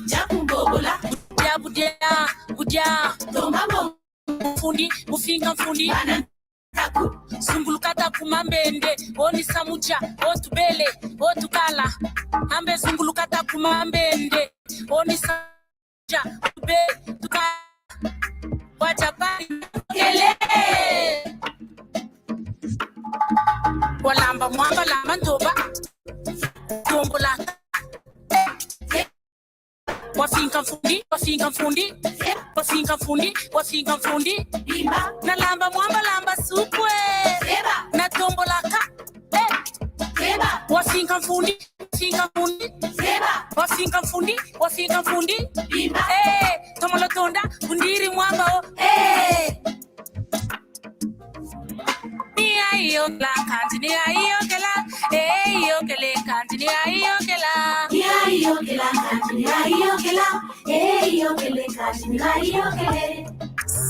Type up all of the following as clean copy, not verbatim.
jakumbobola budia tomamo fundi mufinga fundi Zungulukata kumambende Oni samucha Otubele Otukala Ambe zungulukata kumambende Oni samucha Otubele Tukala Wajabari Kele Walamba mwamba lamba ntoba Tombola Wafinga fundi Na lamba mwamba lamba supwe Na tombolaka Wafinga fundi Tomolo tonda Undiri mwamba Ni ayo kela kanti ni ayo kela yo kele kanti ni ayo kela kanti ni ayo kela yo kele kanti ni ayo kele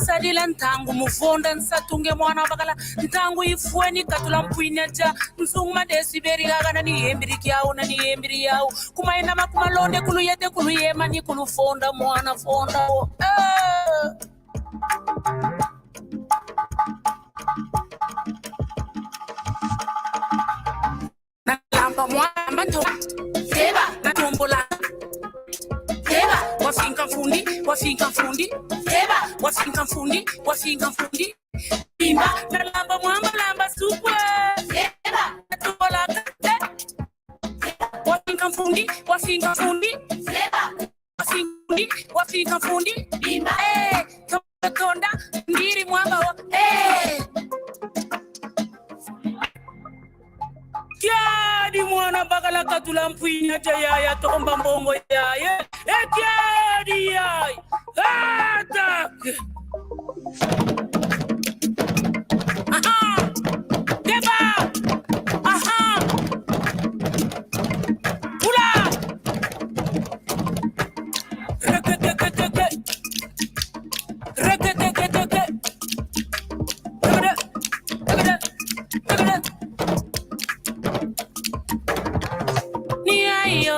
Sadila ntangu mufonda nsatunge mwana bakala ntangu ifueni katula mpwinyaja nsungma desiberi gana ni hembiri kyao na ni hembiri yao kumaina makumalonde kuluyete kuluyema ni kulufonda mwana fonda na lamba mwana nto teba na tombola Wafinga fundi Eba Wafinga fundi Bimba na lamba mwamba lamba super Eba Tobola Wafinga fundi Eba Wafinga fundi Bimba Tonda Ngiri mwamba Kiadi mwana bakala katula mpwinya jaya tomba mbongo yaya kiadi yai atak aha deba aha pula rekete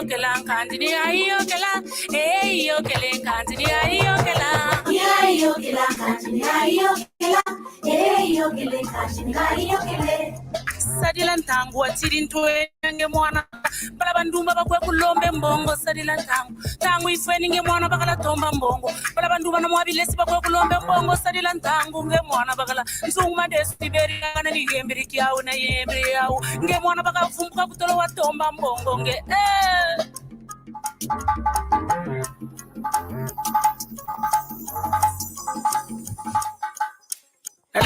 Kela kanti ni ayo kela yo kele kanti ni ayo kela kanti ni ayo kela yo kele kanti ni ayo kele Sadila ntangu atiri ntwe nge mwana bala bandumba bakwe kulombe mbongo sadila ntangu ifweni nge mwana bakala tomba mbongo bala bandumba no mwabilesi bakwe kulombe mbongo sadila ntangu nge mwana bakala nzunguma desiberi kana ni hembiri kyao na hembiri yao nge mwana bakala fumbuka kutolo wa tomba mbongo nge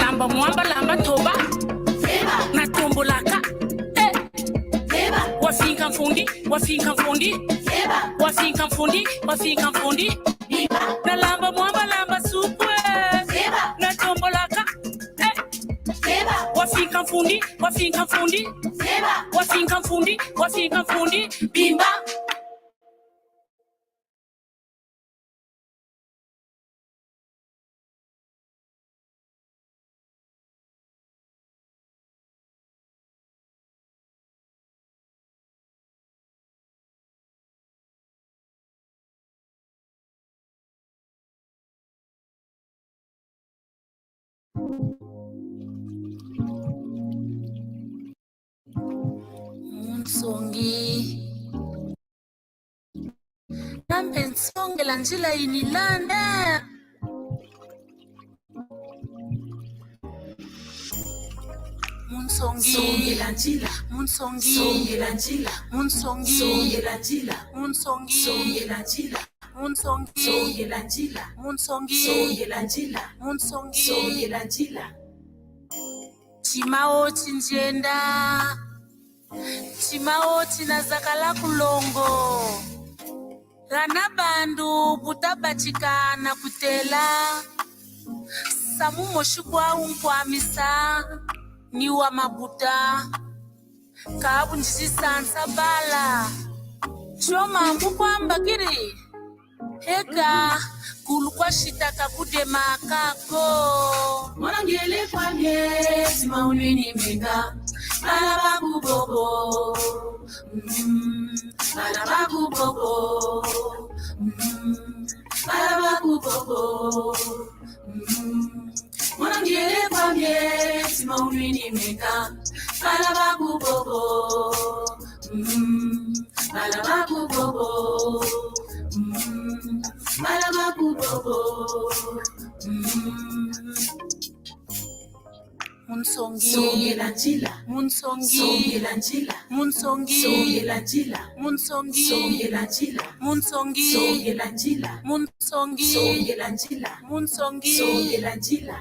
lamba mwamba lamba toba na tombolaka Wafinga fundi na lamba mwamba lamba supwe na tombolaka Wafinga fundi bimba Munsongi Nambe nsonge la njila inilanda Munsongi la njila Munsongi la njila Munsongi la njila Munsongi la njila Munsongi la njila Munsongi la njila Munsongi la njila Chimao chinjenda Chimao chinazakala kulongo Rana bandu butabachika na kutela Samu moshukwa unkwamisa Niwa mabuta Kabu njisisansa bala Choma mbukwamba kiri Heka kulukwa shitaka kudema kako Mwanangele kwa mye Sima unwini menga Malabagu bobo Malabagu bobo Malabakubobo, Malabakubobo, Malabakubobo, Munsongi, Songelanjila, Munsongi, Songelanjila, Munsongi, Songelanjila, Munsongi, Songelanjila, Munsongi, Songelanjila, Munsongi, Songelanjila, Munsongi, Songelanjila.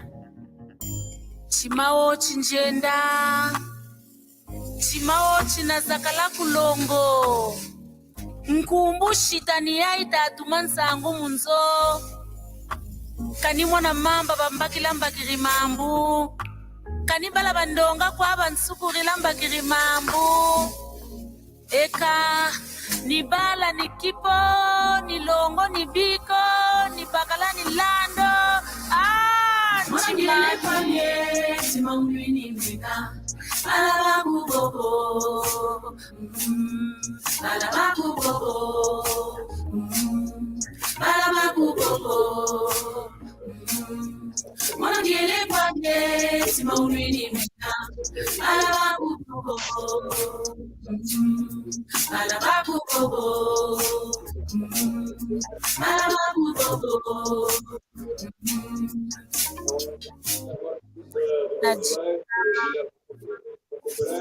Chimao chinjenda, Chimao chinazakala kulongo, Nkumbu shitani ya itatu mansangu munzo, Kanimwa na mamba bambakila mbakiri mambu, Kanibala bandonga kwa bansukurila mbakiri mambu. Eka, nibala ni kipo, ni longo ni biko, ni bakala ni lando. Mwanangile panye, simamwi ni mika, Malabakubobo, Malabakubobo, Malabakubobo. Mwanangile panye, simamwi ni mika, Malabakubobo, Malabakubobo, Malabakubobo.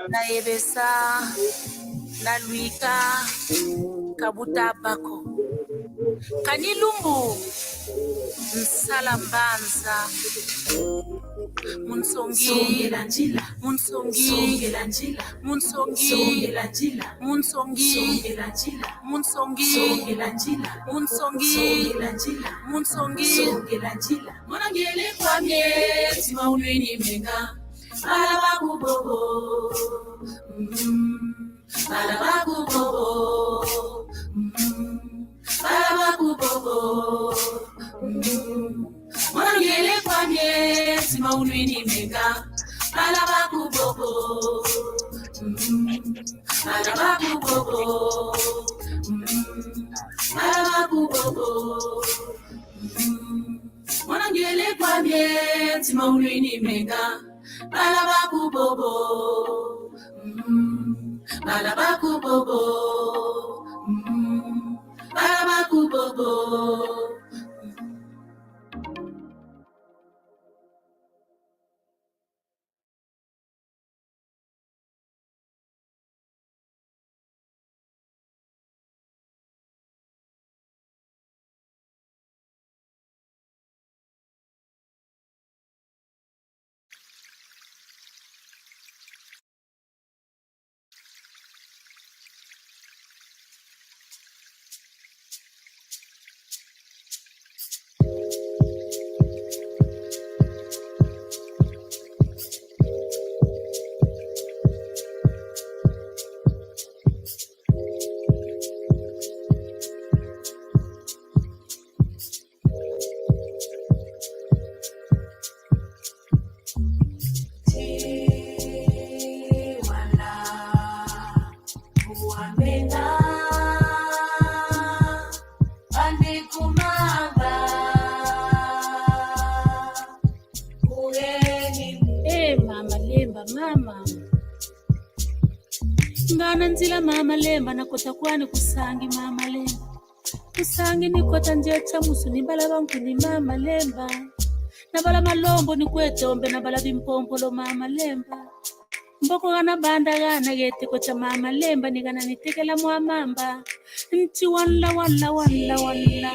Na yebesa, na luika, kabuta bako. Kanilumbu, nsalambanza. Munsongi, Songelanjila, Munsongi, Songelanjila, Munsongi, Songelanjila, Munsongi, Songelanjila, Munsongi, Songelanjila, Munsongi, Songelanjila, Munsongi, Songelanjila. Mwanangile kwamye, simaulweni menga, Malabakubobo, Malabakubobo, Malabakubobo. Mwanangile kwamye, simaulweni menga, Malabakubobo, Malabakubobo, Malabakubobo. Mwanangile kwamye, simaulweni menga, Malabakubobo, Malabakubobo, Malabakubobo. Nzila mama lemba na kota kwani kusangi mama lemba, kusangi ni kota njecha musu ni bala banku ni mama lemba, na bala malombo ni kwetombe na bala bimpompolo mama lemba. Mboko gana banda gana gete kocha mama lemba ni gana nitekela mwa mamba, nti wala wala wala wala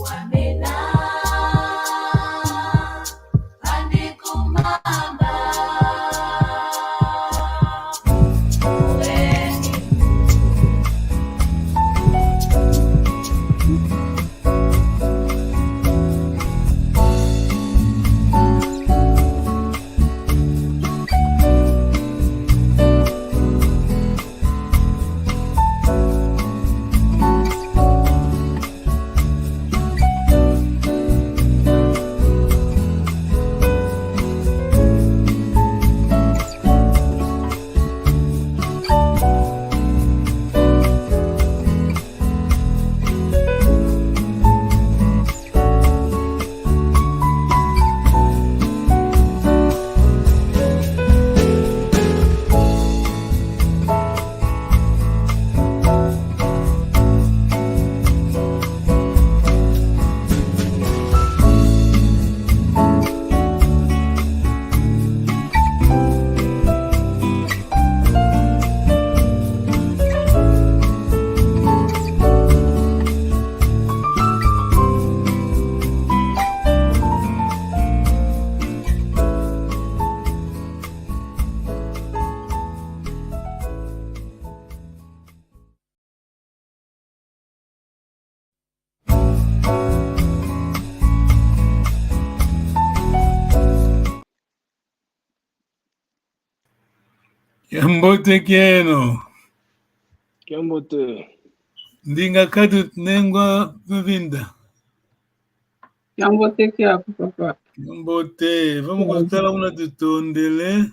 wamena. Yambote Kieno. Yambote. Ndinga kadu nengwa bem-vinda. Yambote Kiapo, papai. Yambote. Vamos gostar uma de Tondele.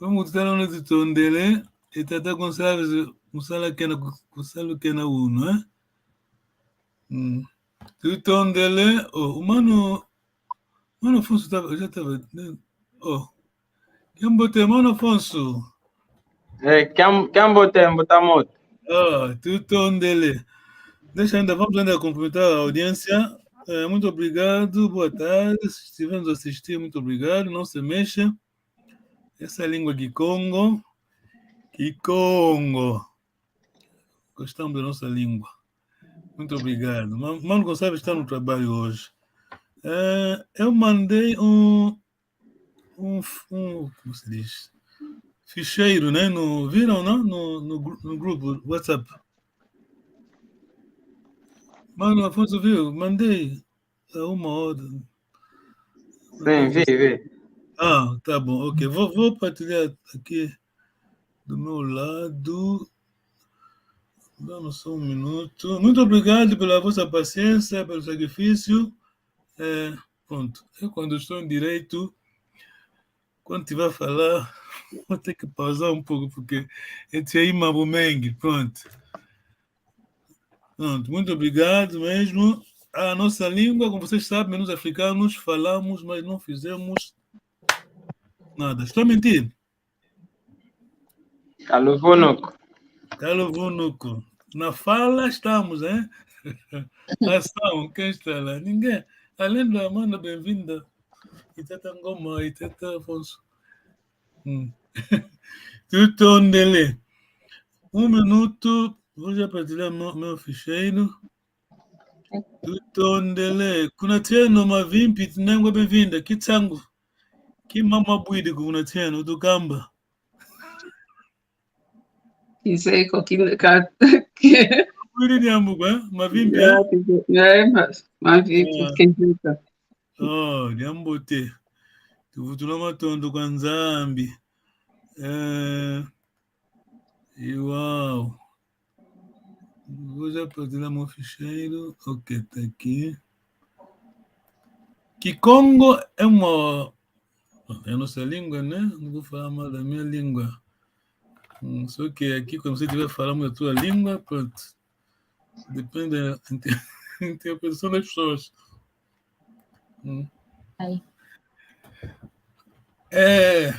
Vamos gostar uma de Tondele. E Tata Gonçalves, Gonçalo Kena Uno, né? Tu Tondele. Oh, o Mano Afonso já estava. Oh. Yambote, Mano Afonso. Yambote, Mbotamoto. Tu Tondele. Vamos ainda cumprimentar a audiência. Muito obrigado, boa tarde. Se estivermos a assistir, muito obrigado. Não se mexa. Essa é a língua Kikongo. Kikongo. Gostamos da nossa língua. Muito obrigado. Mano Gonçalves está no trabalho hoje. Eu mandei como se diz? Ficheiro, né? Viram, não? No grupo WhatsApp. Mano Afonso viu? Mandei há uma hora. Sim, vi. Tá bom, ok. Vou partilhar aqui do meu lado. Dá-me só um minuto. Muito obrigado pela vossa paciência, pelo sacrifício. Pronto. Eu, quando estou em direito, quando tiver a falar, vou ter que pausar um pouco, porque eu tinha aí Mabumengue. Pronto. Muito obrigado mesmo. A nossa língua, como vocês sabem, nós africanos falamos, mas não fizemos nada. Estou a mentir? Caluvunuco. Na fala estamos, hein? Ação, quem está lá? Ninguém. Além da Amanda, bem-vinda. E Tata Ngoma, e Tata Afonso. Tutondele. Um minuto. Vou já partilhar meu ficheiro. Tutondele. Kuna tena mavimpi, tinengwa bem-vinda. Kitsangu. Kimama buidi kuna tena, utukamba. Kiseko Buidi nyambuga, mavimpi, mas mavimpi, kenjuka. Yambote. Tuvutula matondo kwa Nzambi. Uau. Vou já partilhar meu ficheiro. Ok, tá aqui. Kikongo é a nossa língua, né? Não vou falar mal da minha língua. Só que aqui, quando você estiver falando da tua língua, pronto. Depende da interpretação das pessoas. É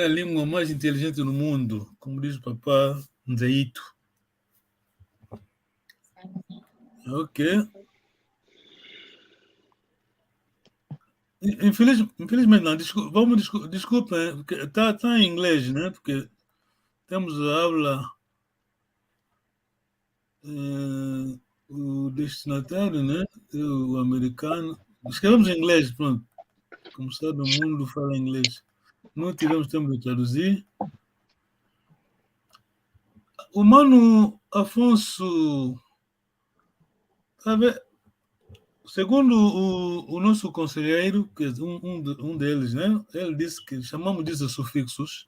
a língua mais inteligente do mundo, como diz o papá Nzeito. Ok. Infelizmente não, desculpa, porque está em inglês, né? Porque temos a aula, o destinatário, né? O americano. Escrevemos em inglês, pronto. Como sabe, o mundo fala inglês. Não tivemos tempo de traduzir. O Mano Afonso, sabe, segundo o nosso conselheiro, que é um deles, né? Ele disse que chamamos disso sufixos.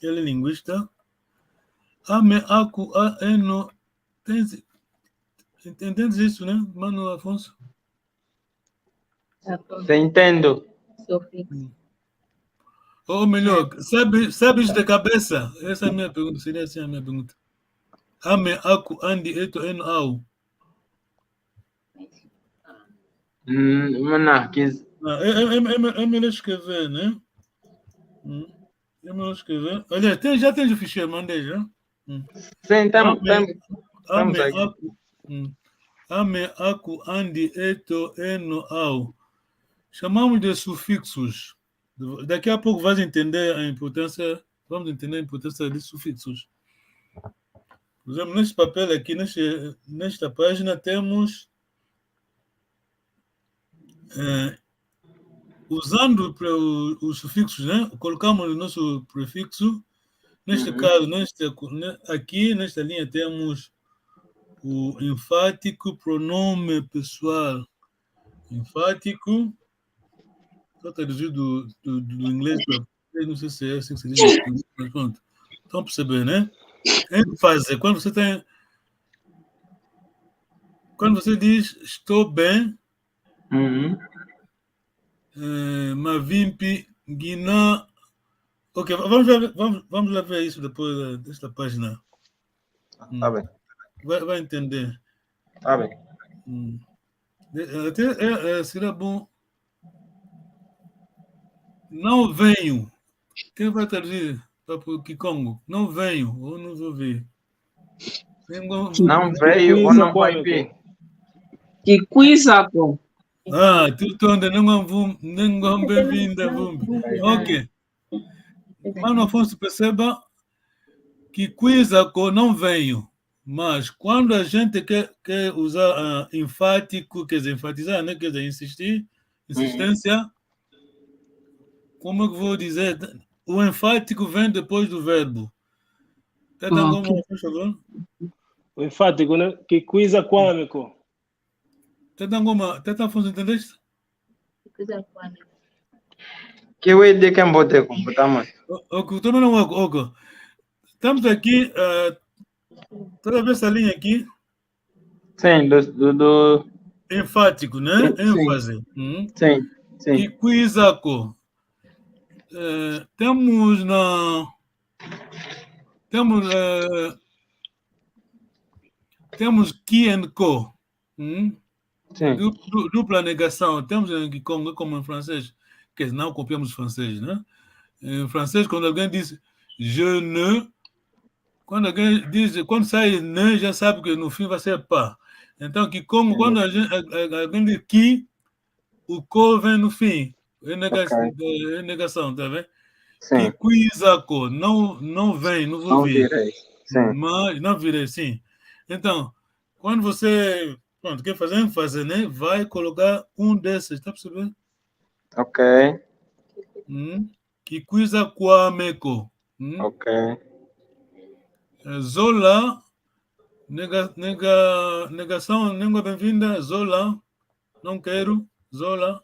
Ele é linguista. Ame, aku, eno. Entendes isso, né, Mano Afonso? Entendo. Ou melhor, sabes de cabeça? Essa é a minha pergunta, seria assim a minha pergunta. Ame, aku, andi, eto, eno, au. É melhor escrever, né? É melhor escrever. Olha, já tens o ficheiro, mandei já? Sim, estamos aí. Ame, aku, andi, eto, eno, au. Chamamos de sufixos. Daqui a pouco vamos entender a importância de sufixos. Por exemplo, neste papel aqui, nesta página, temos usando os sufixos, né? Colocamos o nosso prefixo. Neste caso, aqui nesta linha temos o enfático, pronome pessoal. enfático. Só traduzir do inglês para não sei se é assim que se diz, mas pronto. Estão percebendo, né? ênfase, quando você diz estou bem, Mavimpi, Guiná. Ok, vamos lá ver isso depois desta página. Tá bem. Vai entender. Tá bem. Até será bom. Não venho. Quem vai traduzir para o Kikongo? Não venho, ou não vou vir. Não veio ou não vai vir? Kikwizako. Tu onde não bem-vinda, ok. Mano Afonso, perceba que Quizako não venho, mas quando a gente quer usar enfático, quer dizer, enfatizar, né? Quer dizer, insistência, como é que vou dizer? O enfático vem depois do verbo. O enfático, né? Que coisa quâmico. Tenta Afonso, entendeste? Que o de quem bote com botamos. Também não ok. Estamos aqui, toda vez essa linha aqui. Sim, do enfático, né? ênfase. Sim. Que Quizako. Temos ki and ko. Dupla negação. Temos em Kikongo, como em francês, que não copiamos francês, né? Em francês, quando alguém diz je ne, quando sai ne, já sabe que no fim vai ser pas. Então, Kikongo, quando alguém diz ki, o ko vem no fim. É negação, tá vendo? Que Quizako, não vem, não vou vir. Mas não virei, sim. Então, quando você quer fazer ênfase, né? Vai colocar um desses, tá percebendo? Ok. Que Quizakwameko. Ok. Zola, negação, língua bem-vinda, Zola, não quero, Zola.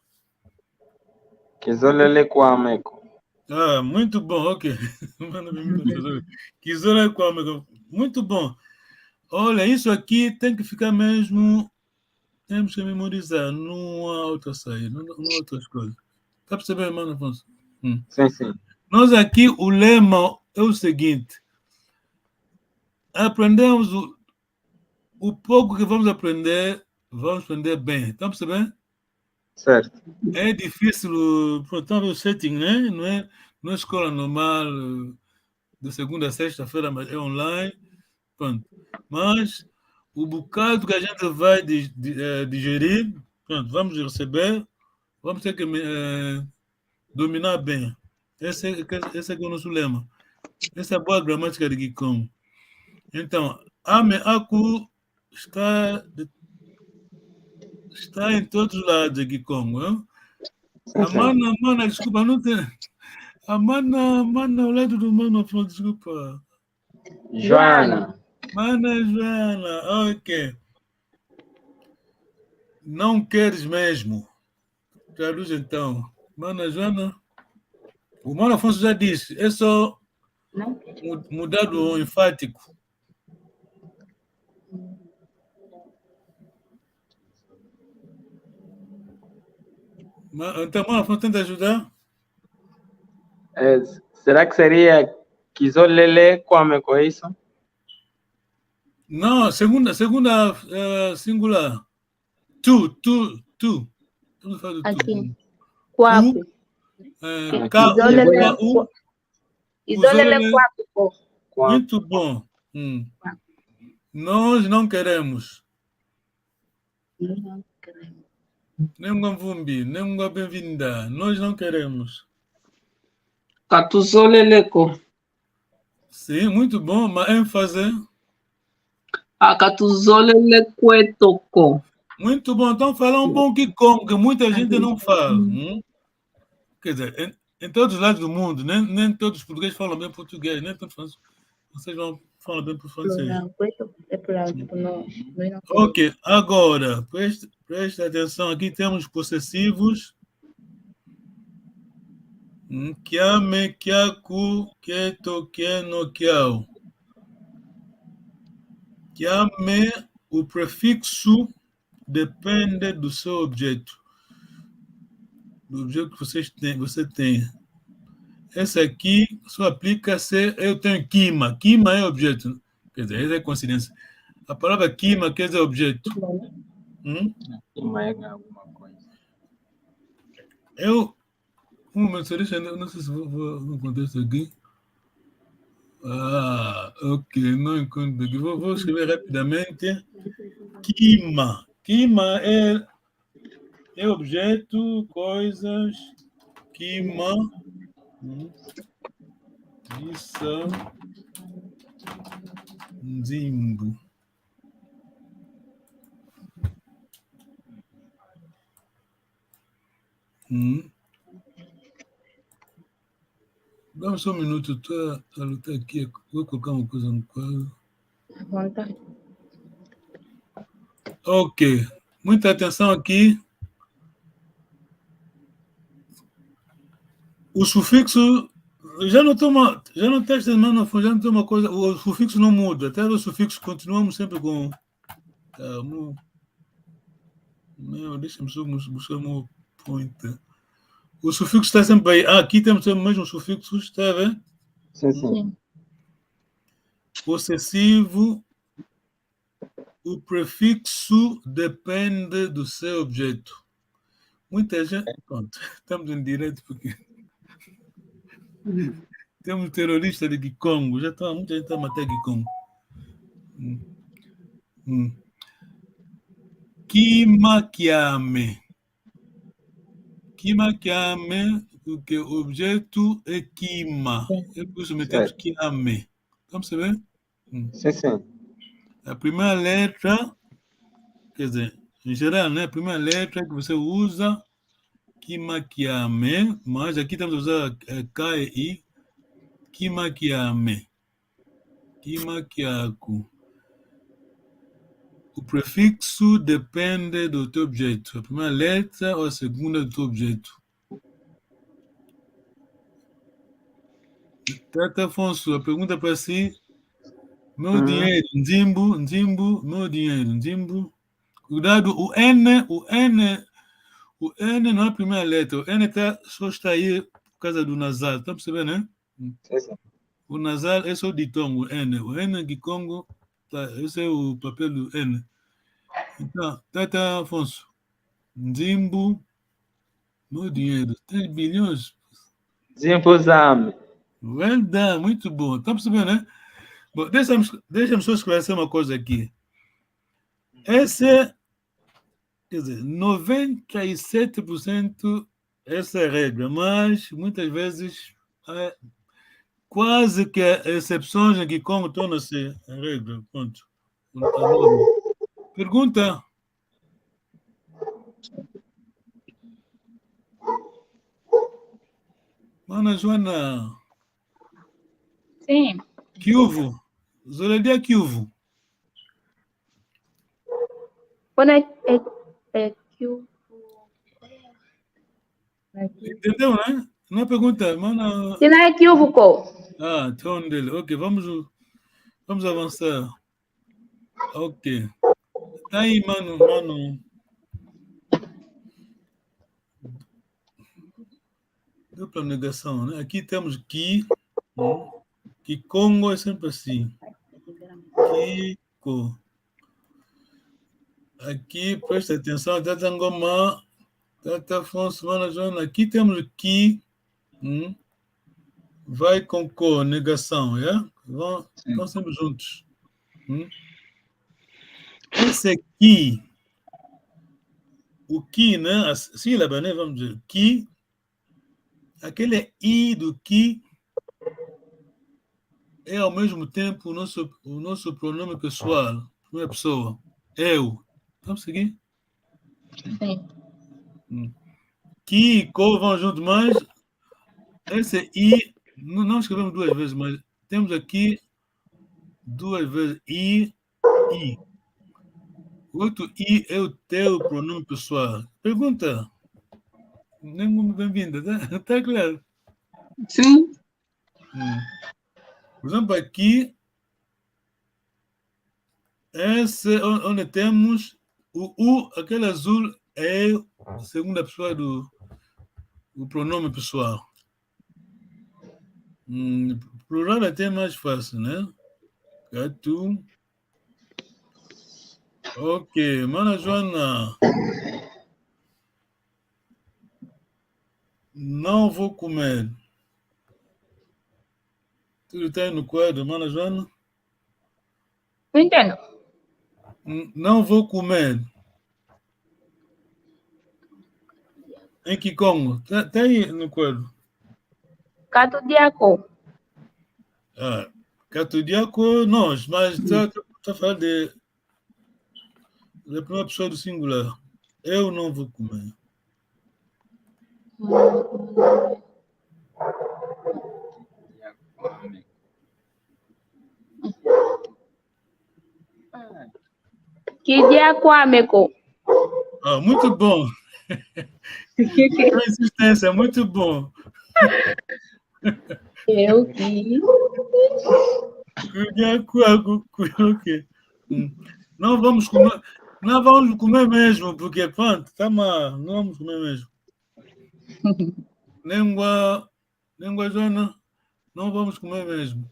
Kizolele Kwameko. Muito bom, ok. Kizolele Kwameko. Muito bom. Olha, isso aqui tem que ficar mesmo. Temos que memorizar, não há outra saída, não há outras coisas. Está percebendo, mano, Afonso? Sim. Nós aqui, o lema é o seguinte: aprendemos o pouco que vamos aprender bem. Está percebendo? Certo. É difícil, portanto, o setting, né? Não é escola normal, de segunda a sexta-feira, mas é online. Pronto. Mas o bocado que a gente vai digerir, pronto, vamos receber, vamos ter que dominar bem. Esse é o nosso lema. Essa é a boa gramática de Kikongo. Então, ame aku está em todos os lados de Kikongo. Mana, desculpa, não tem. A mana, ao lado do mano, desculpa. Joana. Mana Joana, ok. Não queres mesmo. Traduz então. Mana Joana. O Mano Afonso já disse. É só mudar do enfático. Então, Mano Afonso, tenta ajudar? Será que seria Kizolele Kwameko, é isso? Não, segunda singular. Tu. Aqui. Quapo. Izolele quapo. Muito bom. Nós não queremos. Nem um vumbi, nem uma bem-vinda. Nós não queremos. Katuzoleleko. Sim, muito bom, mas ênfase. Akatuzolelekwetoko. Muito bom. Então, falar um bom Kikongo, que muita gente não fala. Quer dizer, em todos os lados do mundo, nem todos os portugueses falam bem português, nem todos os vocês vão falar bem por francês. É plural, tipo, não. Ok, agora, Presta atenção, aqui temos possessivos. Kiame, kiaku, kieto, kieno, kiao. Kiame, o prefixo depende do seu objeto. Do objeto que você tem. Esse aqui só aplica se eu tenho quima. Quima é objeto. Quer dizer, essa é coincidência. A palavra quima quer dizer objeto. Quima é alguma coisa. Um momento, não sei se vou encontrar isso aqui. Ok, não encontro aqui. Vou escrever rapidamente. Quima. Quima é objeto, coisas. Quima. Isso. Zimbo. Dá só um minuto, estou a lutar aqui. Vou colocar uma coisa no quadro. Ok. Muita atenção aqui. O sufixo já não testa, mas no fundo já não tem uma coisa. O sufixo não muda. Até o sufixo continuamos sempre com. Deixa-me só buscar um pointer. O sufixo está sempre aí. Aqui temos o mesmo sufixo, está a ver? Sim. Possessivo. O prefixo depende do seu objeto. Muita gente. Pronto, estamos em direto porque. Temos terrorista de Gikongo. Muita gente está a matar Gikongo. Kimakiame. Kimakiame, porque o objeto é Kima. É por isso que metemos Kiame. Vamos saber? Sim. A primeira letra, quer dizer, em geral, né? A primeira letra que você usa, Kimakiame, mas aqui estamos a usar K e I. Kimakiame. Kimakiaku. O prefixo depende do teu objeto. A primeira letra ou a segunda do teu objeto. Tata Afonso, a pergunta para si. Meu dinheiro, Nzimbo, meu dinheiro, Nzimbo. Cuidado, o N não é a primeira letra. O N só está aí por causa do nasal. Está percebendo, né? Sim. O nasal é só o ditongo, o N. O N de Congo, esse é o papel do N. Então, Tata Afonso, Nzimbo, meu dinheiro, 3 bilhões. Zimbuzame. Well done, muito bom. Está percebendo, né? Bom, deixa-me só esclarecer uma coisa aqui. Essa é, quer dizer, 97% essa é a regra, mas muitas vezes quase que exceções aqui como torna-se a regra. Pronto. Pergunta. Mana Joana. Sim. Kiuvu. Zoledia Kiuvu. Quando é que o... Entendeu, né? Não é pergunta, mana. Se não é que o co. Então dele. Ok, vamos avançar. Ok. Tá aí, mano. Dupla negação, né? Aqui temos que Congo é sempre assim. Kiko. Aqui, presta atenção, Tata Ngoma, Tata Afonso, Mana Joana. Aqui temos que vai com co, negação, vão sempre juntos. Esse aqui, o que, né? A sílaba, né? Vamos dizer, que, aquele I do que é ao mesmo tempo o nosso pronome pessoal, primeira pessoa, eu. Vamos seguir? Sim. Que e co vão junto, mas esse I, não escrevemos 2 vezes, mas temos aqui 2 vezes I. O outro I é o teu pronome pessoal. Pergunta. Nem bem-vinda, tá? Tá claro? Sim. Por exemplo, aqui, esse onde temos o U, aquele azul é a segunda pessoa do pronome pessoal. Plural é até mais fácil, né? Gato. Ok, Mana Joana. Não vou comer. Tudo está aí no quadro, Mana Joana? Não entendo. Não vou comer. Em que como? Tá aí no quadro. Gato diaco. Catudiaco, nós, mas está a falar da primeira pessoa do singular. Eu não vou comer. Que diaco ameco. Muito bom. Insistência, muito bom. Eu que. Ok. Não vamos comer. Não vamos comer mesmo, porque pronto, tá mal. Não vamos comer mesmo. Língua Joana, não vamos comer mesmo.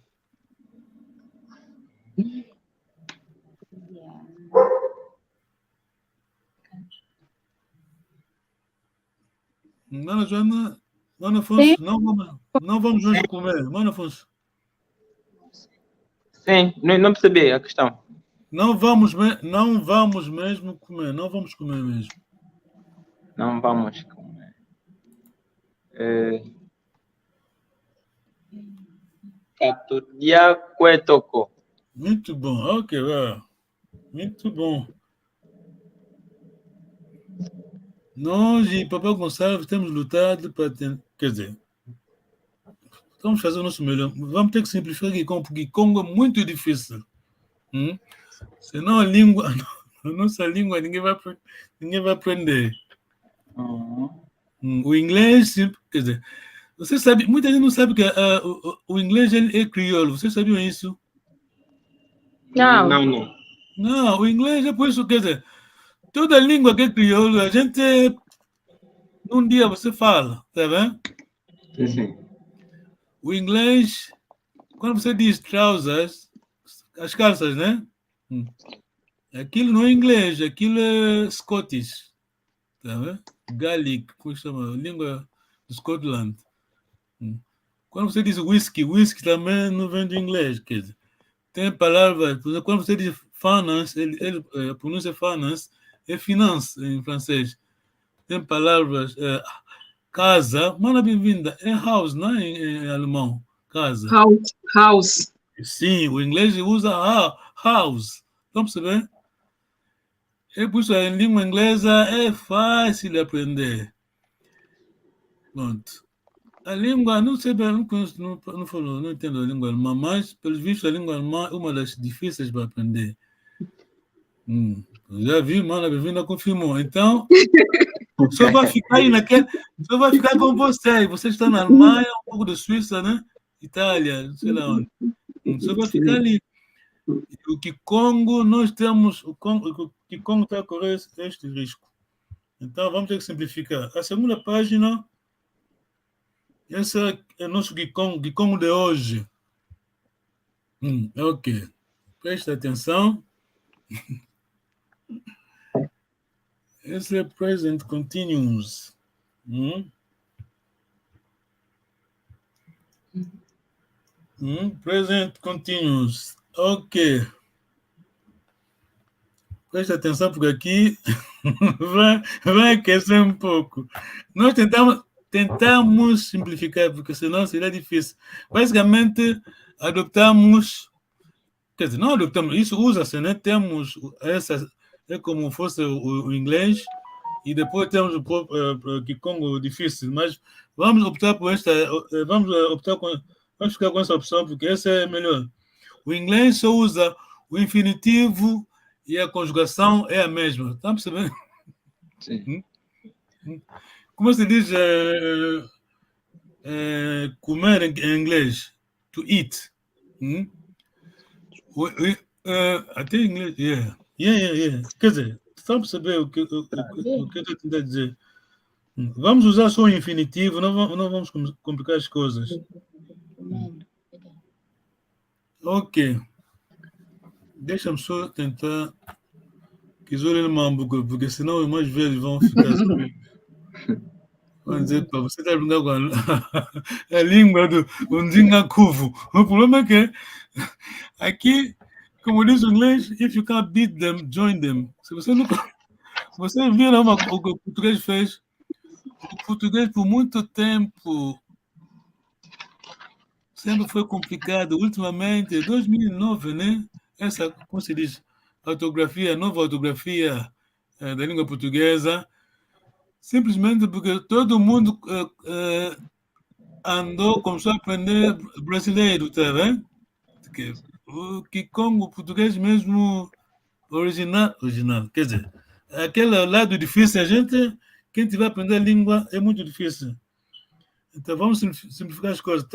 Mana Joana, Mana Afonso, não vamos mesmo comer. Mana Afonso. Sim, não percebi a questão. Não vamos mesmo comer. Não vamos comer mesmo. Não vamos comer. Catudiaco. Muito bom. Ok, vai. Muito bom. Nós e Papai Gonçalves temos lutado para ter... Quer dizer, vamos fazer o nosso melhor. Vamos ter que simplificar Kikongo, porque Kikongo é muito difícil. Senão a nossa língua, ninguém vai aprender. O inglês, quer dizer, você sabe, muita gente não sabe que o inglês é crioulo. Vocês sabiam isso? Não. Não, o inglês é por isso, quer dizer, toda língua que é crioulo, a gente, num dia você fala, tá vendo? Sim. O inglês, quando você diz trousers, as calças, né? Aquilo não é inglês, aquilo é Scottish, tá vendo? Gaelic, como chama? Língua do Scotland. Quando você diz whisky também não vem do inglês, quer dizer, tem palavras, por exemplo, quando você diz finance, a pronúncia finance é finance em francês. Tem palavras, casa, mana bem-vinda, é house, não é em alemão, casa. House. Sim, o inglês usa house, estão percebendo? É por isso que a língua inglesa é fácil de aprender. Pronto. A língua, não sei bem, não entendo a língua alemã, mas, pelo visto, a língua alemã é uma das difíceis para aprender. Já vi, mana bem-vinda, confirmou. Então, só vai ficar aí só vai ficar com você. Você está na Alemanha, um pouco da Suíça, né? Itália, sei lá onde. Só vai ficar ali. O Kikongo, nós temos, o Kikongo está a correr este risco. Então, vamos ter que simplificar. A segunda página, esse é o nosso Kikongo de hoje. Ok. Presta atenção. Esse é present continuous. Present continuous. Ok. Presta atenção, porque aqui vai aquecer um pouco. Nós tentamos simplificar, porque senão seria difícil. Basicamente, adotamos, quer dizer, não adotamos, isso usa-se, né? Temos essa, é como fosse o inglês, e depois temos o Kikongo difícil, mas vamos optar por esta, vamos ficar com essa opção, porque essa é melhor. O inglês só usa o infinitivo e a conjugação é a mesma. Está a perceber? Sim. Como se diz comer em inglês? To eat. Até em inglês, yeah. Quer dizer, está a perceber o que eu estou tentando dizer? Vamos usar só o infinitivo, não vamos complicar as coisas. Ok. Deixa-me só tentar Kizolele Mambuco, porque senão os mais velhos vão ficar assim. Vão dizer, para você está brincando com a língua do Ndinga Kuvu. O problema é que aqui, como diz o inglês, if you can't beat them, join them. Se você não... Você viram o que o português fez? O português, por muito tempo, sempre foi complicado. Ultimamente, 2009, né? Essa, como se diz, nova ortografia da língua portuguesa, simplesmente porque todo mundo andou, começou a aprender brasileiro, tá vendo? O Kikongo, o português mesmo original, quer dizer, aquele lado difícil, quem tiver a aprender a língua é muito difícil. Então vamos simplificar as coisas.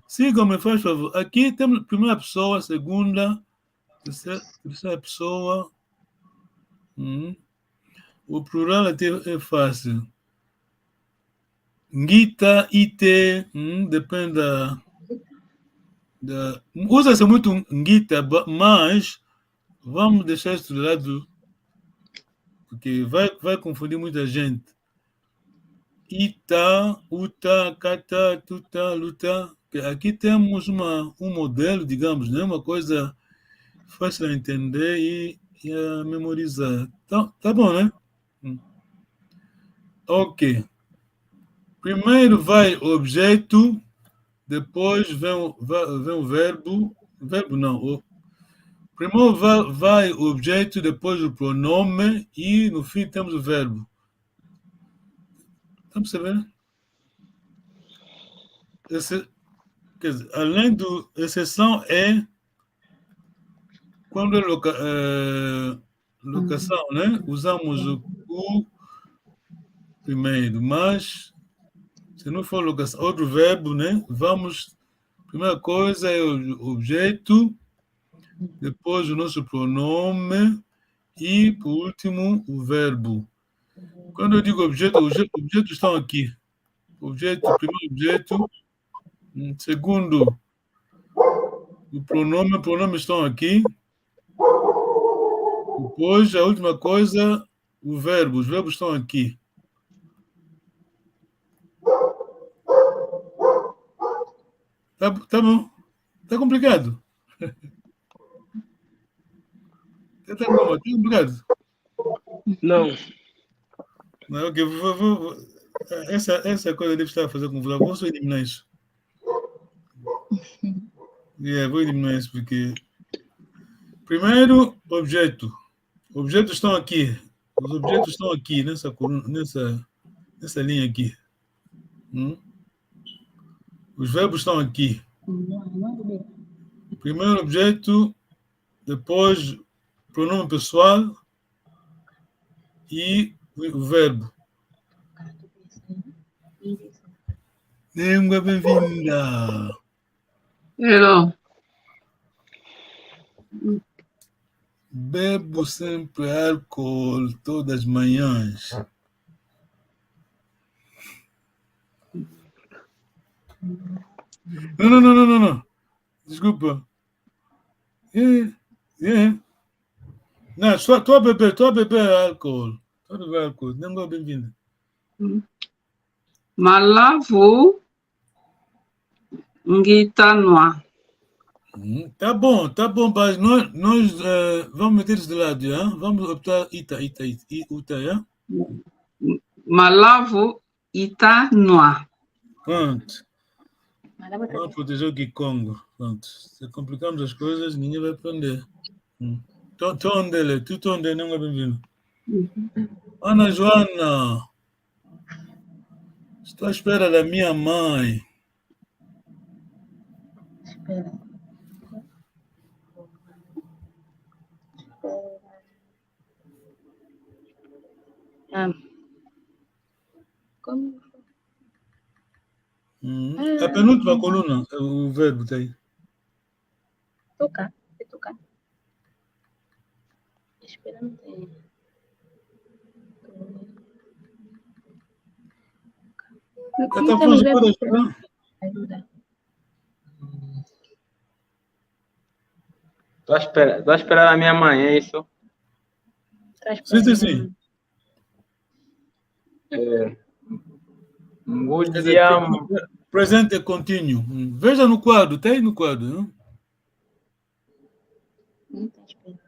Sigam-me, faz favor. Aqui temos a primeira pessoa, a segunda, terceira pessoa. O plural é fácil. Ngita, ite, depende usa-se muito ngita, mas vamos deixar isso de lado, porque vai confundir muita gente. Ita, uta, kata, tuta, luta. Aqui temos um modelo, digamos, né? Uma coisa fácil a entender e a memorizar. Tá bom, né? Ok. Primeiro vai o objeto, depois vem o verbo. Verbo não. Primeiro vai o objeto, depois o pronome e no fim temos o verbo. Está percebendo? Quer dizer, além do exceção é quando é locação, né? Usamos o primeiro, mas se não for locação, outro verbo, né? Primeira coisa é o objeto, depois o nosso pronome e, por último, o verbo. Quando eu digo objeto, os objetos estão aqui. Primeiro objeto, segundo, o pronome estão aqui. Depois, a última coisa, o verbo. Os verbos estão aqui. Tá bom? Tá complicado? Tá complicado? Não. Não, ok, essa coisa deve estar a fazer com o vou só eliminar isso. Vou eliminar isso porque... Primeiro, objeto. Objetos estão aqui. Os objetos estão aqui, nessa linha aqui. Os verbos estão aqui. Primeiro objeto, depois pronome pessoal e o verbo. Língua bem-vinda. Hello. Bebo sempre álcool todas as manhãs. Não. Desculpa. Não, só estou a beber álcool. Estou a beber álcool. Língua bem-vinda. Malavu Ngitanwa. Tá bom, mas nós vamos meter isso de lado, já? Vamos optar Ita, já? Malavu Itanwa. Pronto. Vamos proteger o Kikongo. Pronto. Se complicarmos as coisas, ninguém vai aprender. Tondele, não é bem-vindo. Ana Joana, estou à espera da minha mãe. Espera. Como? A penúltima coluna, o verbo está aí. Tocar. É tocar. Esperando. Então, Afonso, pode esperar? Ajuda. Tô a esperar a minha mãe, é isso? Sim. Ngudiam. Presente contínuo. Veja no quadro, está aí no quadro, não? Não tá esperando.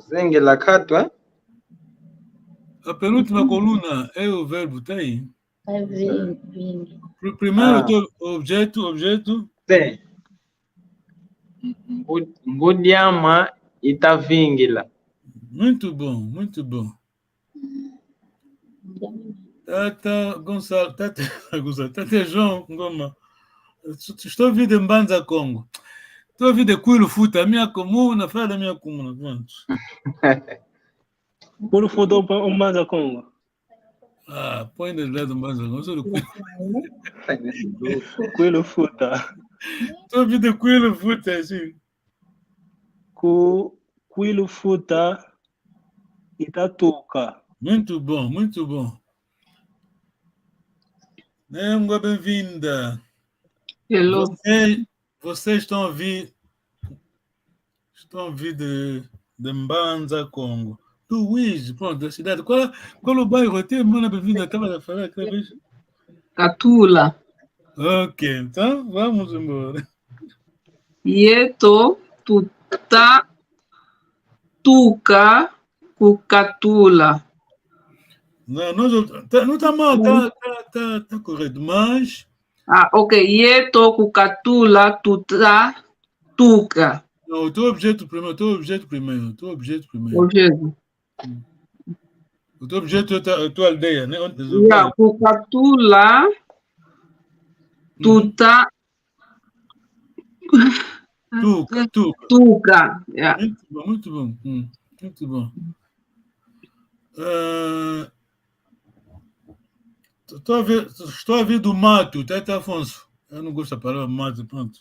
Zengue lacato, hein? A penúltima coluna é o verbo, está aí. Vai vindo. Primeiro, objeto. Sim. Ngudiama itavingila. Muito bom. Tata Gonçalo, Tata João Ngoma. Estou ouvindo em Banza Congo. Estou ouvindo Cuilo Futa, a minha comuna, fala da minha comuna. Pronto. Por futuro para o Banza Congo. Põe do lado do Banza Congo. Sou do Cuilo. Cuilo Futa. Estou ouvindo Cuilo Futa, assim. Cuilo Futa Itatuca. Muito bom. Nengua, bem-vinda. Hello. Vocês estão a ouvir de Mbanza, Congo. Luiz, pronto, da cidade. Qual é o bairro? Tem uma bem-vinda, estava a falar aquela vez. Katula. Ok, então vamos embora. Yeto, tuta, tuca, cucatula. Não está mal, está correto, mas... Ok. Yeto, cucatula, tuta, tuca. Não, o teu objeto primeiro. Objeto. O teu objeto é a tua aldeia, né? Cucatula, tuta, tuca. Yeah. Muito bom. Estou a ver do mato, tá, Afonso? Eu não gosto da palavra mato, pronto.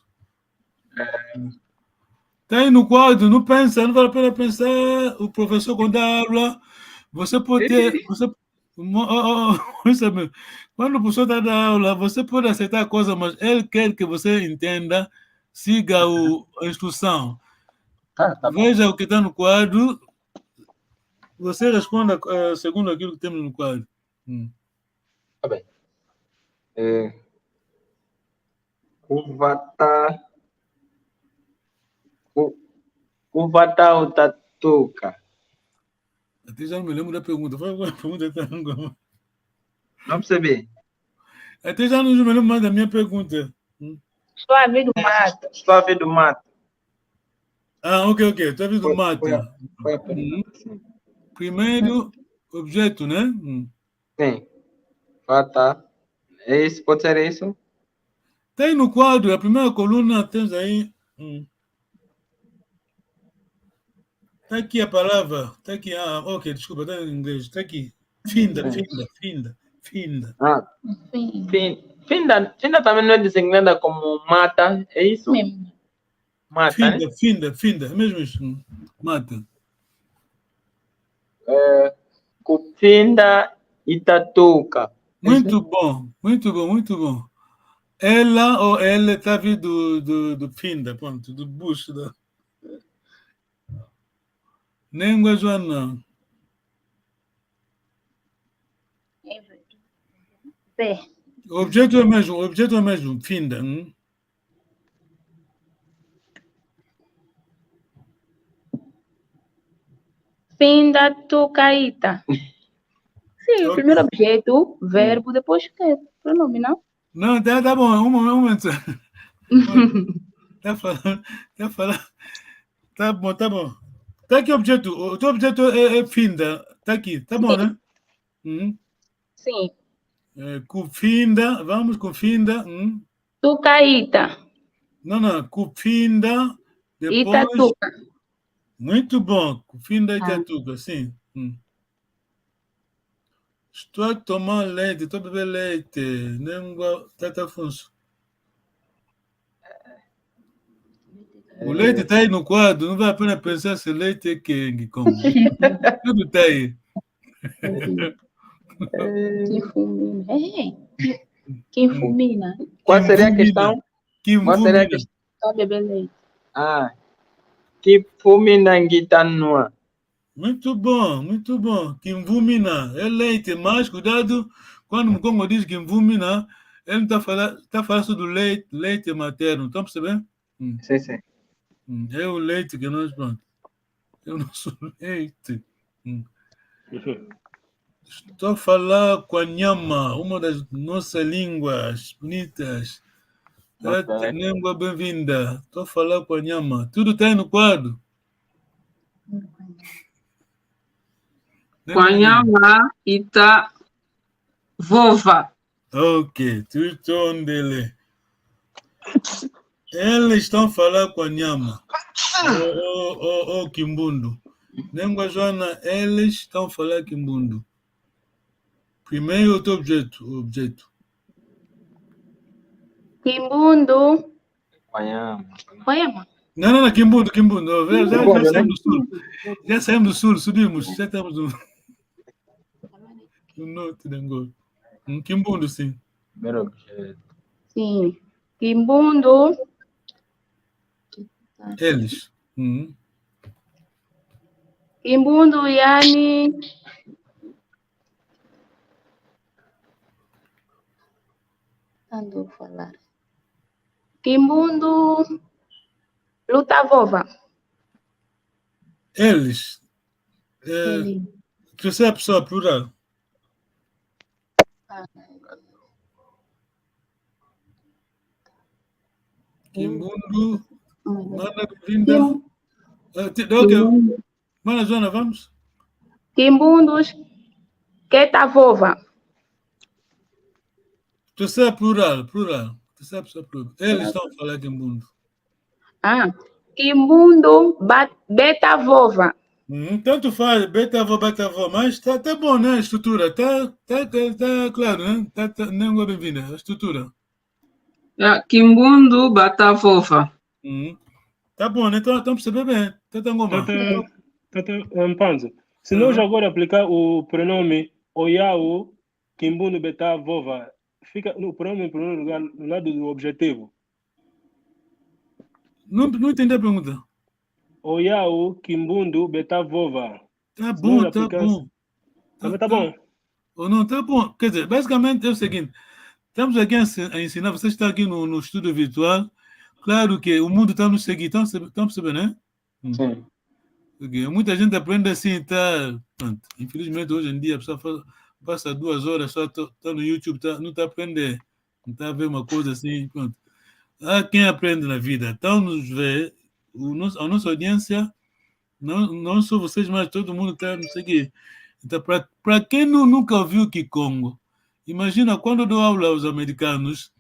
Está aí no quadro, não vale a pena pensar. O professor, quando dá aula, você pode ter... Quando o professor está dando aula, você pode aceitar a coisa, mas ele quer que você entenda, siga a instrução. Tá Veja o que está no quadro. Você responda segundo aquilo que temos no quadro. Tá bem. Kuvata utatuca. Até já não me lembro da pergunta. Foi uma pergunta. Não percebi. Até já não me lembro mais da minha pergunta. Estou a ver do mato. Estou a ver do mato. Ok. Estou a ver do mato. Foi a pergunta, sim. Primeiro, objeto, né? Sim. Vata. É isso? Pode ser isso? Tem no quadro, a primeira coluna, tens aí. Está aqui a palavra. Está aqui. Ok, desculpa, está em inglês. Está aqui. Finda. Finda também não é designada como mata, é isso? Mesmo. Mata, né? Finda, é mesmo isso. Mata. Kufinda itatuca. Muito bom. Ela ou ele está vindo do Finda, pronto, do bucho. Nengua, Joana. Pé. O objeto é mesmo, Finda. Finda tucaíta. Sim, o primeiro objeto, verbo, depois que pronome, não? Não, tá bom, um momento. Tá falando. Tá bom. Tá aqui o objeto. O teu objeto é Finda. Tá aqui, tá bom, né? Sim. Com Finda, vamos com Finda. Tucaíta. Não, com Finda. Depois. Itatuca. Muito bom. Fim da Itatuca, sim. Estou a tomar leite, estou a beber leite. Língua Tata Afonso. O leite está aí no quadro, não vale a pena pensar se leite é que como. Tudo está aí. Que fulmina. Quem fulmina? Qual seria a questão? Qual seria a questão? Só beber leite. Que fulmina Gitanua. Muito bom, muito bom. Kimvumina é leite, mas cuidado, quando o Congo diz Kimvumina, ele não está falando do leite materno, estão percebendo? Sim. É o leite que nós pronto. É o nosso leite. Estou a falar com a Nhama, uma das nossas línguas bonitas. Língua bem-vinda. Estou a falar com a Nhama. Tudo está aí no quadro. Kwanyama ita vova. Ok, tudo onde eles estão a falar com a Nhama. Kimbundu. Língua Joana, eles estão a falar Kimbundu. Primeiro outro objeto. Kimbundu. Kwanyama. Não, Kimbundu. Já saímos do sul. Já saímos do sul, subimos. Já estamos no norte de Angola. Kimbundu, sim. Primeiro objeto. Sim. Kimbundu. Eles. Kimbundu, yani. Ando a falar. Kimbundu. Luta vova. Eles. Você é a pessoa plural. Kimbundu. Mana bem-vinda. Ok. Mana Joana, vamos? Kimbundus. Queta vova. Você é plural. Você é a pessoa plural. Eles estão a falar Kimbundu. Kimbundu beta vova. Tanto faz, beta avó, mas tá bom, né? A estrutura. Tá claro, né? Língua bem-vinda. A estrutura. Kimbundu bata vova. Tá bom, né? Então percebendo bem. Mpanzo. Se nós agora aplicar o pronome Oyao, Kimbundu, Beta, Vova, fica no pronome em primeiro lugar no lado do objetivo. Não entendi a pergunta. Oyao, Kimbundu, Beta, Vova. Tá bom. Também tá bom. Ou não, tá bom. Quer dizer, basicamente é o seguinte. Estamos aqui a ensinar, você está aqui no estúdio virtual. Claro que o mundo está nos seguindo, estão percebendo, né? Sim. Porque muita gente aprende assim, tá? Infelizmente, hoje em dia, a pessoa passa 2 horas só tá no YouTube, não está aprendendo, não está a ver uma coisa assim, pronto. Há quem aprende na vida. Então, nos vê, a nossa audiência, não só vocês, mas todo mundo está nos seguir. Então, para quem nunca ouviu Kikongo, imagina quando eu dou aula aos americanos,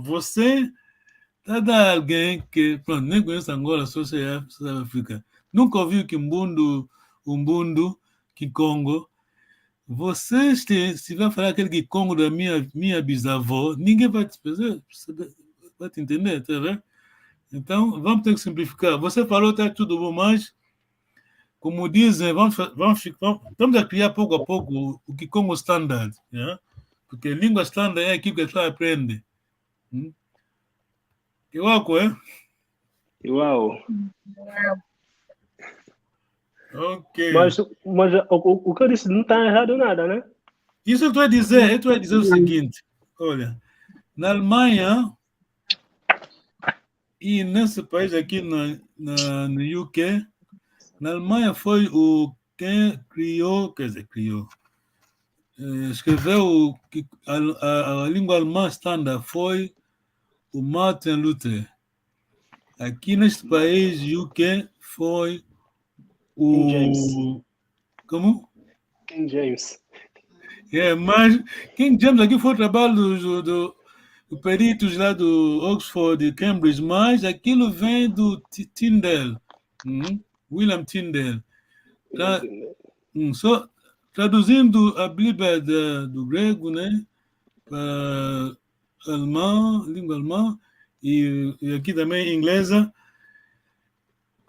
você está a alguém que nem conhece Angola, só se é África, nunca ouviu Kimbundu, Umbundu, Kikongo. Você, se vai falar aquele Kikongo da minha bisavó, ninguém vai te entender, tá vendo? Então, vamos ter que simplificar. Você falou que está tudo bom, mas, como dizem, estamos a criar pouco a pouco o Kikongo standard, yeah? Porque língua standard é aquilo que a pessoa aprende. Iwako, é? Uau. Ok. Mas o que eu disse não está errado nada, né? Isso eu estou a dizer o seguinte, olha, na Alemanha e nesse país aqui no UK, na Alemanha foi quem criou, escreveu a língua alemã standard foi o Martin Luther. Aqui neste país, UK, foi o... King James. Como? King James. Mas King James aqui foi o trabalho do peritos lá do Oxford e Cambridge, mas aquilo vem do Tyndale. William Tyndale. Só traduzindo a Bíblia do grego, né, para alemão, língua alemã, e aqui também inglesa,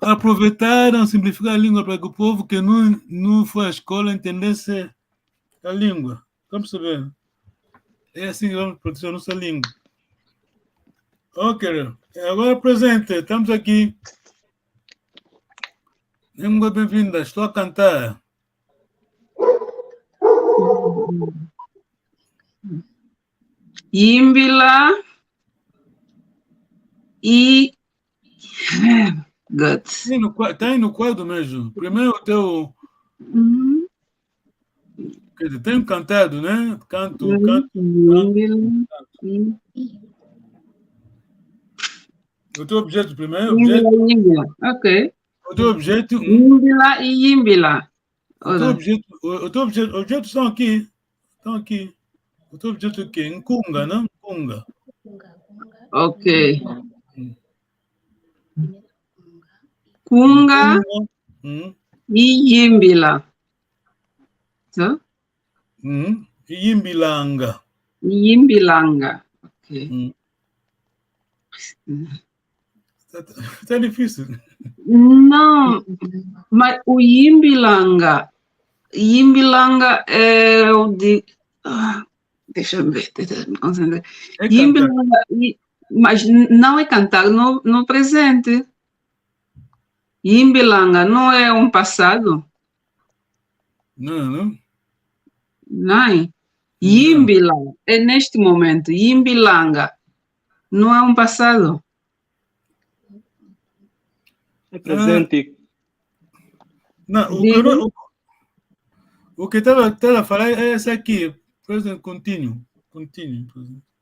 aproveitaram, simplificar a língua para que o povo que não foi à escola entendesse a língua. Vamos saber. É assim que vamos proteger a nossa língua. Ok, agora presente, estamos aqui. Língua bem-vinda, estou a cantar. Yimbila e Guts. Está aí no quadro mesmo. Primeiro o teu. Quer dizer, tem cantado, né? Canto. O teu objeto primeiro? Yimbila. Ok. O teu objeto. Yimbila e Yimbila. O teu objetos estão aqui. Estão aqui. O teu objeto aqui é Nkunga, não? Nkunga. Ok. Kunga e Yimbila. So? E Yimbilanga. Yimbilanga. Ok. Está difícil. Não, mas o Yimbilanga é o de... deixa eu ver, deixa me concentrar. Yimbilanga, mas não é cantar no presente. Yimbilanga não é um passado? Não. Não é? Yimbila é neste momento. Yimbilanga não é um passado? É presente. Não, o que estava a falar é esse aqui, present contínuo.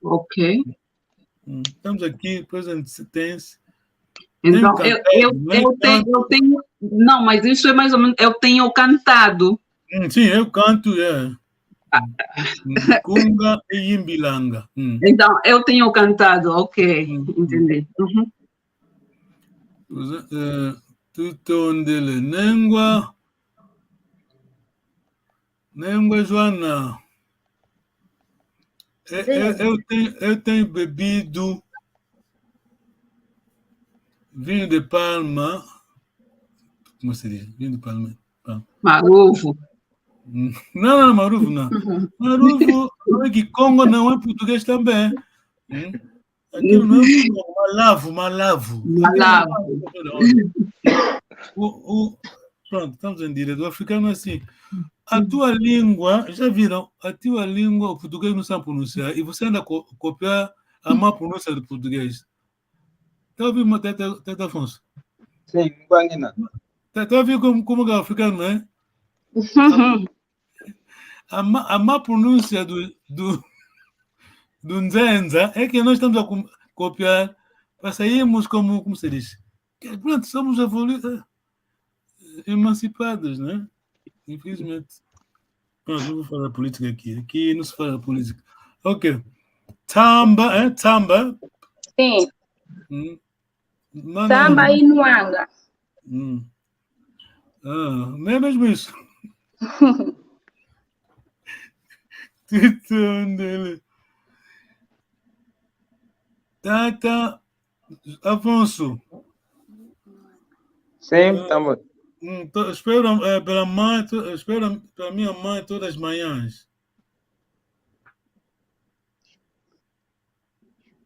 Ok. Estamos aqui, present tense. Então, eu tenho... Não, mas isso é mais ou menos... Eu tenho cantado. Sim, eu canto, Kunga e Yimbilanga. Então, eu tenho cantado, ok. Entendi. Tutondele Nengua Joana. Eu tenho bebido vinho de palma. Como se diz? Vinho de palma. Maruvo. Não, Maruvo não. Maruvo, que Congo não é português também. Aquilo não é Malavo. Pronto, estamos em direito. O africano é assim. A tua língua, já viram? A tua língua, o português não sabe pronunciar, e você anda a copiar a má pronúncia do português. Está ouvindo, Teta Afonso? Sim, Banguina. Está ouvindo como é o africano, não é? A má pronúncia do Nzenza é que nós estamos a copiar para sairmos como se diz. Pronto, somos emancipados, né? Infelizmente. Pronto, não vou falar política aqui. Aqui não se fala política. Ok. Tamba, Tamba. Sim. Tamba e Nuanga. Não é mesmo isso? Tata Afonso. Sim, estamos. Espero pela minha mãe todas as manhãs.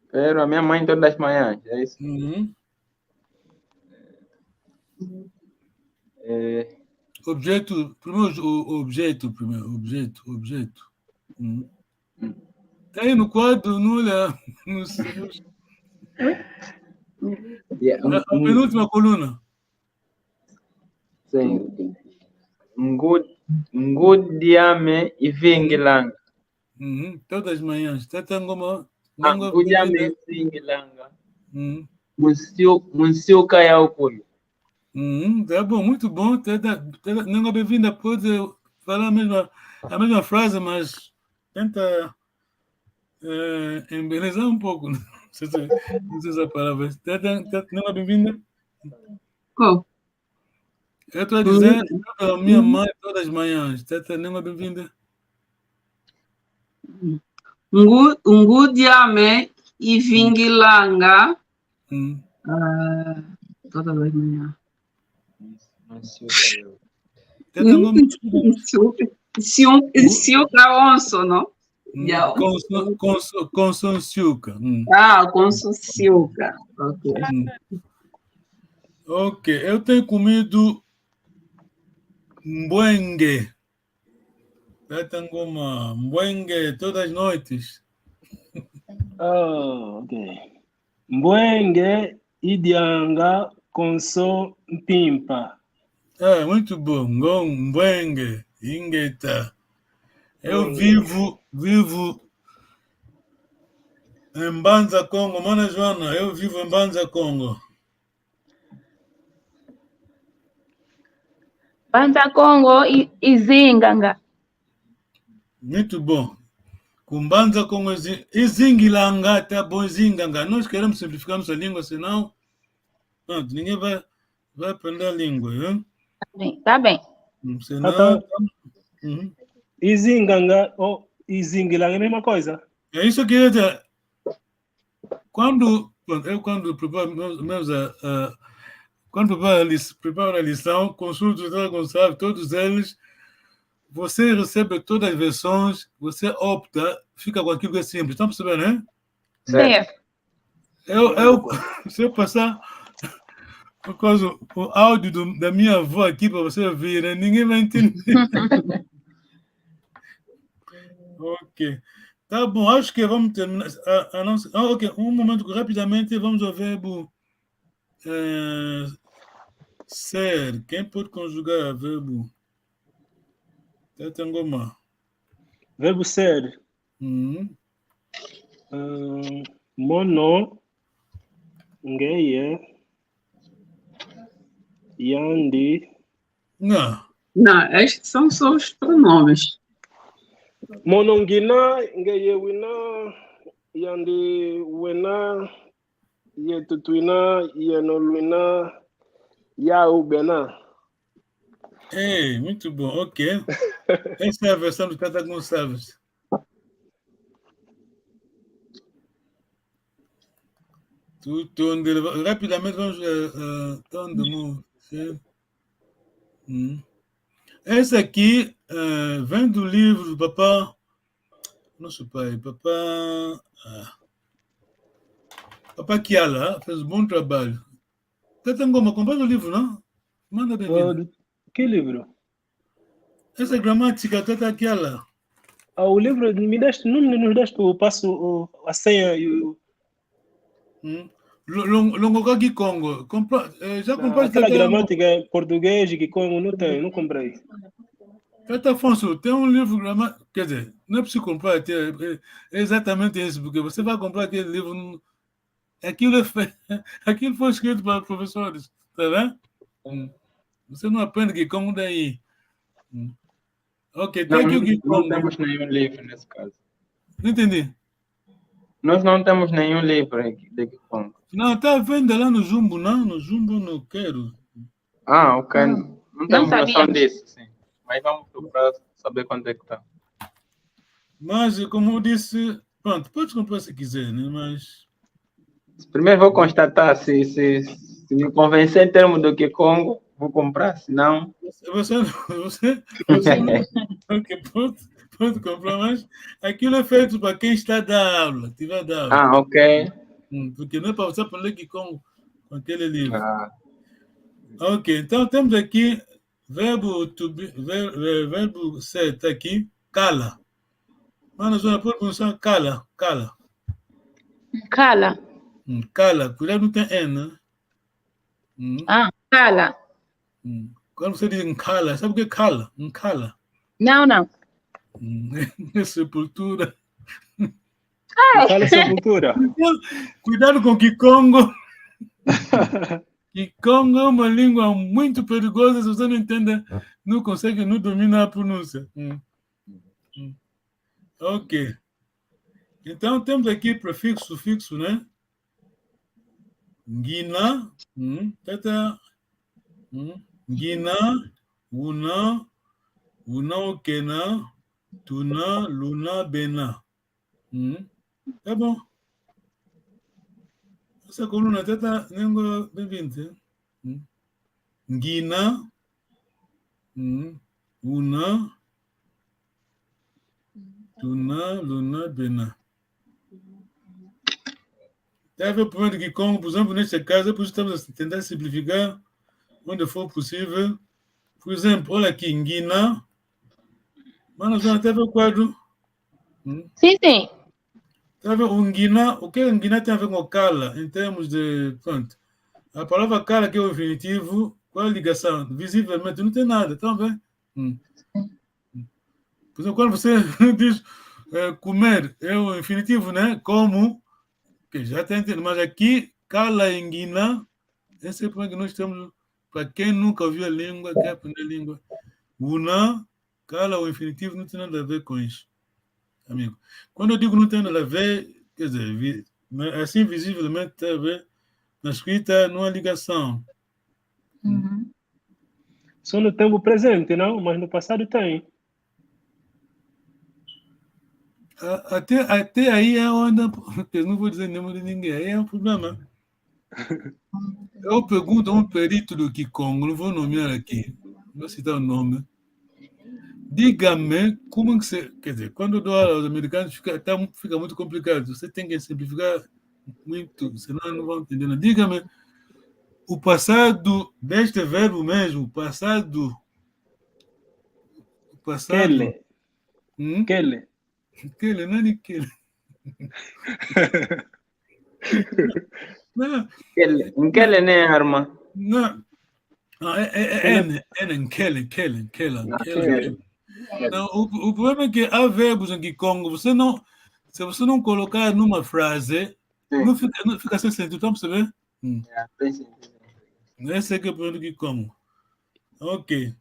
Espero a minha mãe todas as manhãs, é isso? Objeto. Está aí no quadro, não olha. A penúltima coluna. Sim. Ngudiame e Vingilanga. Todas as manhãs. Ngudiame e Vingilanga. Monsieur Kayaukuyo. Tá bom, muito bom. Não bem-vinda, pode falar a mesma frase, mas tenta embelezar um pouco. Não sei se essa palavra. Não é bem-vinda? Qual? Eu estou a dizer a minha mãe todas as manhãs. Teta Nema, bem-vinda. Ngudiame e Vingilanga. Toda vez manhã. Teta Ngoma. Siuca onço, não? Consonsiuca. Consonsiuca. Ok. Ok, eu tenho comido mbwengue. Teta Ngoma, mbwengue todas as noites. Oh, ok. Mbwenge, Idianga, Conso, Mpimpa. Muito bom. Mbwengue, Ingeta. Eu vivo em Banza, Congo. Mana Joana, eu vivo em Banza, Congo. Banza Congo e Zinganga. Muito bom. Com Banza, Congo e Zingilanga, tá bom, Zinganga. Nós queremos simplificar nossa língua, senão ninguém vai aprender a língua. Hein? Tá bem. Senão... Izinganga ou Izingilanga é a mesma coisa. É isso que eu ia dizer. Quando preparo preparo a lição, consulto o Dr. Gonçalves, todos eles, você recebe todas as versões, você opta, fica com aquilo que é simples. Estão percebendo, né? Certo. Se eu passar o áudio da minha avó aqui para você ouvir, né? Ninguém vai entender. Ok. Tá bom, acho que vamos terminar. Ok, um momento, rapidamente, vamos ao verbo ser. Quem pode conjugar verbo? Teta Ngoma. Verbo ser. Mono, ngeye, yandi. Não, estes são só os pronomes. Monongina, ngeye wina, yandi wena, yetutuina, yenoluina, yaubena. Ei, muito bom, ok. Essa é a versão do Teta Gonçalves. Rapidamente vamos esse aqui vem do livro do Papá, nosso pai, Papá Kiala, fez um bom trabalho. Teta Ngoma, comprou o livro, não? Manda bem. Que livro? Essa gramática, Teta Kiala. O livro, não nos deste o passo, a senha e o... Longokaki Congo. Já comprei aquela gramática em português que Congo não tem, não comprei. Teta Afonso, tem um livro gramático, quer dizer, não é preciso comprar, é exatamente isso, porque você vai comprar aquele livro, aquilo foi escrito para professores, tá vendo? Você não aprende que Congo daí. Ok, tem aqui o que Não temos nenhum livro nesse caso. Não entendi. Nós não temos nenhum livro de Congo. Não, está à venda lá no Jumbo, não? No Jumbo não quero. Ok. Não temos noção disso, sim. Mas vamos procurar saber quanto é que está. Mas, como eu disse, pronto, pode comprar se quiser, né? Mas... Primeiro vou constatar se me convencer em termos do que Congo, vou comprar, senão... Você não... Ok, pode comprar, mas aquilo é feito para quem está a dar aula, tiver a dar aula. Ok. Porque não é para você aprender que com aquele livro. Ok, então temos aqui verbo ser, está aqui, cala. Mano, zona por pronunciar cala. Cala. Cala, cuidado, não tem N, né? Cala. Quando você diz cala, sabe o que é cala? Cala. Não. Sepultura. Cala sepultura. Cuidado com Kikongo. Kikongo é uma língua muito perigosa, se você não entende, não consegue, não domina a pronúncia. Ok. Então, temos aqui prefixo, sufixo, né? Guina, teta, Ngina, Una, Okena, Tuna, Luna, Bena. É bom. Essa coluna até tá língua bem-vinda. Ngina, Una, Tuna, Luna, Bena. Deve o problema de Kikongo, por exemplo, neste caso, por isso estamos a tentar simplificar onde for possível. Por exemplo, olha aqui, Ngina. Mas nós vamos até ver o quadro. Sim, sim. O Ngina, o que Ngina tem a ver com Kala, em termos de. Pronto. A palavra Kala, que é o infinitivo, qual é a ligação? Visivelmente não tem nada, tá vendo? Por exemplo, quando você diz comer, é o infinitivo, né? Como, que já está entendendo, mas aqui, Kala e Ngina, esse é o problema que nós temos, para quem nunca ouviu a língua, quer aprender a língua. Una, Kala, o infinitivo, não tem nada a ver com isso, amigo. Quando eu digo não tem nada a ver, quer dizer, assim visivelmente tem a ver, na escrita não há ligação. Só no tempo presente, não? Mas no passado tem. Até aí é onde, eu não vou dizer nenhum de ninguém, aí é um problema. Eu pergunto a um perito do Kikongo, não vou nomear aqui, vou citar o nome. Diga-me como que você. Quer dizer, quando eu dou aula aos americanos, fica muito complicado. Você tem que simplificar muito, senão não vão entender. Diga-me o passado deste verbo mesmo, passado. Kele. Kele, não é de Kele. Não. Kele nem arma. Não. É Kele. Não, o problema é que há verbos em Kikongo, se você não colocar numa frase, não fica sem sentido, tá percebendo? Esse é que é o problema do Kikongo. Ok.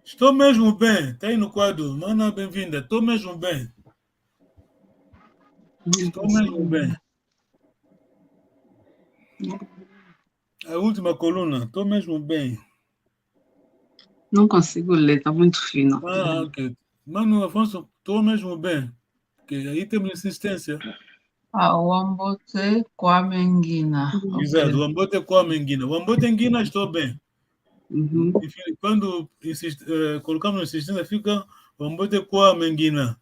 Estou mesmo bem. Está aí no quadro. Mana, bem-vinda. Estou mesmo bem. Estou mesmo bem. A última coluna. Estou mesmo bem. Não consigo ler, está muito fino. Ok. Mano, Afonso, estou mesmo bem. Okay. Aí temos insistência. O Ambote Kwame Ngina. Exato, o Ambote Kwame Ngina. O Ambote Ngina, estou bem. Enfim, quando colocamos insistência, fica o Ambote Kwame Ngina.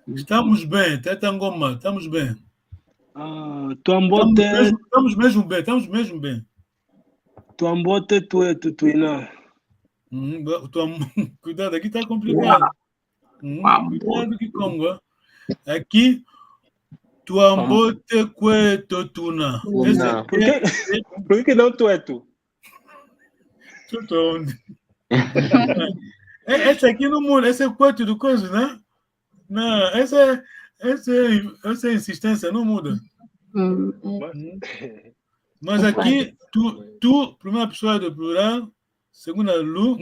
Estamos bem, Tetangoma, estamos bem. Estamos mesmo bem. Tuambote tuina. Cuidado, aqui está complicado. Cuidado que Congo. Aqui, Tuambote Totuna. Por que não tu é tu? Esse aqui não muda, esse é o quarto do coisa, né? Não, essa é insistência, não muda. Mas aqui, tu, primeira pessoa do plural, segunda, lu,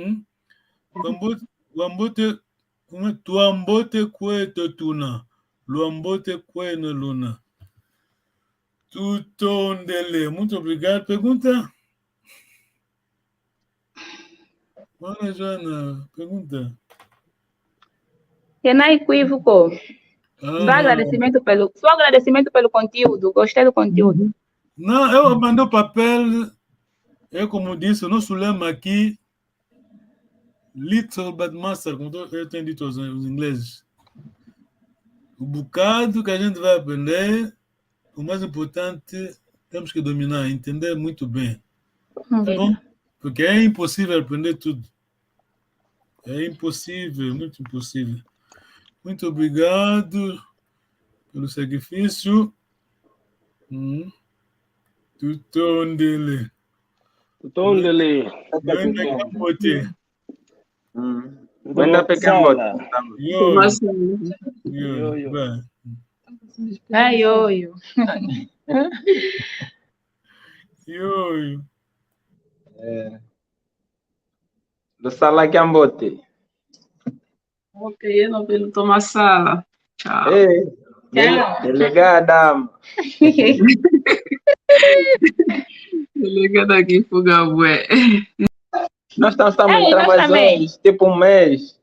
tuambote kwe totuna, luambote kwe no luna. Tutondele, muito obrigado. Pergunta? Olha, Joana, pergunta. Não é equívoco. Só agradecimento pelo conteúdo. Gostei do conteúdo. Não, eu mandei o papel. É como disse, o nosso lema aqui, little but master, como eu tenho dito aos ingleses. O bocado que a gente vai aprender, o mais importante, temos que dominar, entender muito bem. Tá bom? Porque é impossível aprender tudo. É impossível, muito impossível. Muito obrigado pelo sacrifício. Tutondele. Manda pegar bota. Yo. Do sala que ambote. Ok, eu não vou tomar sala. Tchau. Delegada. Delegada aqui, Fugabué. Nós estamos Ei, nós também. trabalhando tipo um mês.